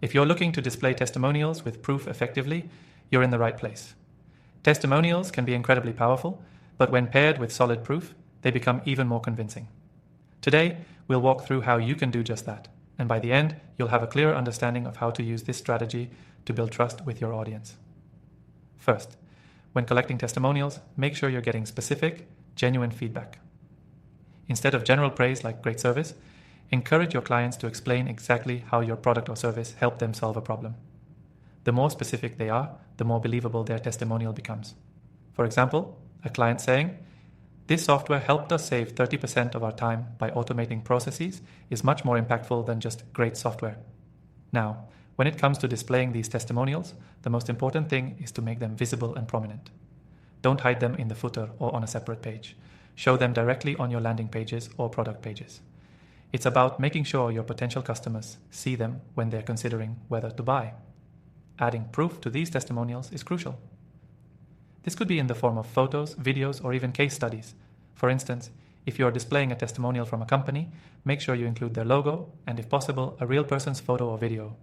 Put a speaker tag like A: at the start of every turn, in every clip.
A: If you're looking to display testimonials with proof effectively, you're in the right place. Testimonials can be incredibly powerful, but when paired with solid proof, they become even more convincing. Today, we'll walk through how you can do just that, and by the end, you'll have a clear understanding of how to use this strategy to build trust with your audience. First, when collecting testimonials, make sure you're getting specific, genuine feedback. Instead of general praise like great service, encourage your clients to explain exactly how your product or service helped them solve a problem. The more specific they are, the more believable their testimonial becomes. For example, a client saying, "This software helped us save 30% of our time by automating processes," is much more impactful than just great software. Now, when it comes to displaying these testimonials, the most important thing is to make them visible and prominent. Don't hide them in the footer or on a separate page. Show them directly on your landing pages or product pages. It's about making sure your potential customers see them when they're considering whether to buy. Adding proof to these testimonials is crucial. This could be in the form of photos, videos, or even case studies. For instance, if you're displaying a testimonial from a company, make sure you include their logo and, if possible, a real person's photo or video.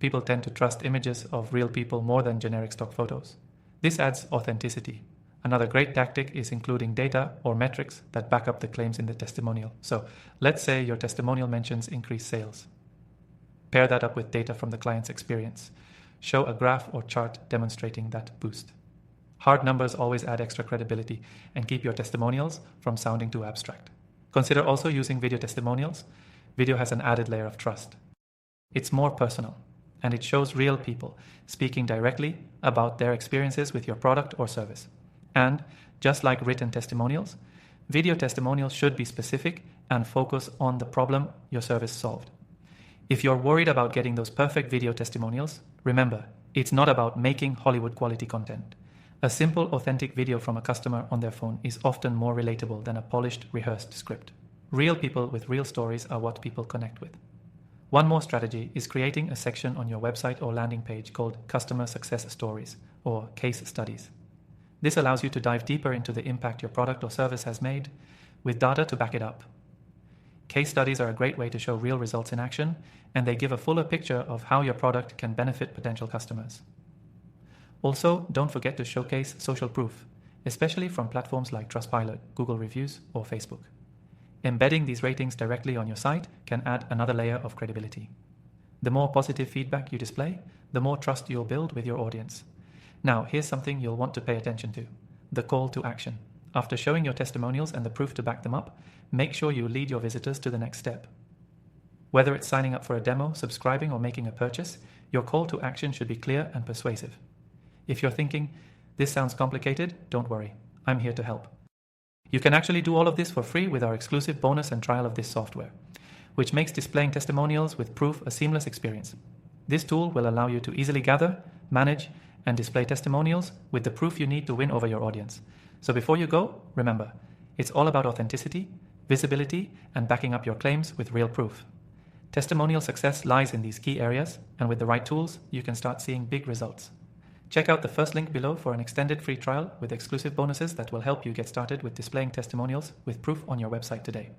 A: People tend to trust images of real people more than generic stock photos. This adds authenticity. Another great tactic is including data or metrics that back up the claims in the testimonial. So, let's say your testimonial mentions increased sales. Pair that up with data from the client's experience. Show a graph or chart demonstrating that boost. Hard numbers always add extra credibility and keep your testimonials from sounding too abstract. Consider also using video testimonials. Video has an added layer of trust. It's more personal, and it shows real people speaking directly about their experiences with your product or service. And, just like written testimonials, video testimonials should be specific and focus on the problem your service solved. If you're worried about getting those perfect video testimonials, remember, it's not about making Hollywood quality content. A simple, authentic video from a customer on their phone is often more relatable than a polished, rehearsed script. Real people with real stories are what people connect with. One more strategy is creating a section on your website or landing page called Customer Success Stories, or Case Studies. This allows you to dive deeper into the impact your product or service has made, with data to back it up. Case studies are a great way to show real results in action, and they give a fuller picture of how your product can benefit potential customers. Also, don't forget to showcase social proof, especially from platforms like Trustpilot, Google Reviews, or Facebook. Embedding these ratings directly on your site can add another layer of credibility. The more positive feedback you display, the more trust you'll build with your audience. Now, here's something you'll want to pay attention to: the call to action. After showing your testimonials and the proof to back them up, make sure you lead your visitors to the next step. Whether it's signing up for a demo, subscribing, or making a purchase, your call to action should be clear and persuasive. If you're thinking, "This sounds complicated," don't worry, I'm here to help. You can actually do all of this for free with our exclusive bonus and trial of this software, which makes displaying testimonials with proof a seamless experience. This tool will allow you to easily gather, manage, and display testimonials with the proof you need to win over your audience. So before you go, remember, it's all about authenticity, visibility, and backing up your claims with real proof. Testimonial success lies in these key areas, and with the right tools, you can start seeing big results. Check out the first link below for an extended free trial with exclusive bonuses that will help you get started with displaying testimonials with proof on your website today.